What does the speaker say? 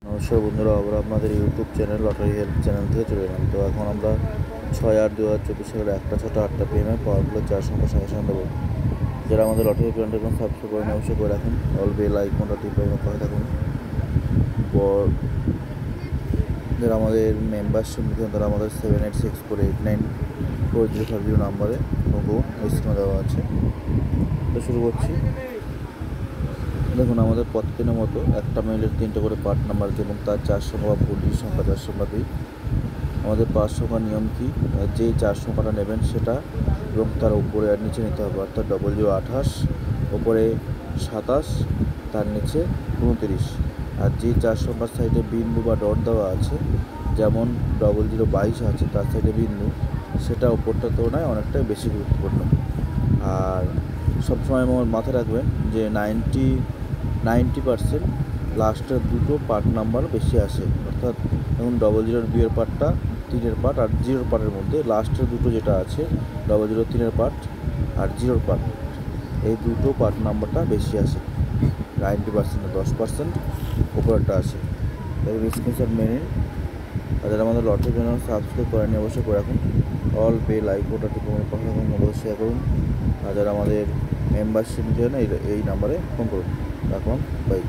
নমস্কার বন্ধুরা, আবার আপনাদের YouTube channel lottery help channel থেকে চলে এলাম। তো এখন আমরা 6/8/2024 সালের 1টা 6টা 8টা PM পাওয়ারগুলো 4 সংখ্যা সাজেশন দেবো। যারা আমাদের লটারি প্ল্যানটা এখন সাবস্ক্রাইব করেন অবশ্যই করে রাখুন, অল বেল আইকনটা টিপে করে থাকুন। যারা আমাদের মেম্বারশিপ নিতে তারা আমাদের 7864894050 নাম্বারে স্ক্রিনে দেওয়া আছে। তো শুরু করছি। দেখুন, আমাদের প্রত্যেকের মতো একটা মেইলের 3টে করে পার্ট নাম্বার এবং তার 4 সংখ্যা বা 40 সংখ্যা 4 সংখ্যা দিই। আমাদের 5 সংখ্যার নিয়ম কি, যেই 4 সংখ্যাটা নেবেন সেটা এবং তার উপরে আর নিচে নিতে হবে, অর্থাৎ 0028, ওপরে 27, তার নিচে 29। আর যে 4 সংখ্যার সাইডে বিন্দু বা ডট দেওয়া আছে, যেমন 0022 আছে তার সাইডে বিন্দু, সেটা ওপরটার তুলনায় অনেকটাই বেশি গুরুত্বপূর্ণ। আর সবসময় আমার মাথায় রাখবেন যে 90% লাস্টের দুটো পার্ট নাম্বার বেশি আসে, অর্থাৎ যেমন 00 2 এর পার্টটা 3-এর পার্ট আর 0-র পার্টের মধ্যে লাস্টের দুটো যেটা আছে 00 3-এর পার্ট আর 0-র পার্ট, এই দুটো পার্ট নাম্বারটা বেশি আসে। 90% 10% উপরেরটা আসে। তাই স্ক্রিনশট মেনে আর যারা আমাদের লটারি চ্যানেল সাবস্ক্রাইব করেনি অবশ্যই করে রাখুন, অল বেল আইকনটা টিপে কথা মূল্য শেয়ার করুন। আর যারা আমাদের মেম্বারশিপ নিতে হয় না, এই নাম্বারে ফোন করুন। রাখুন, বাই।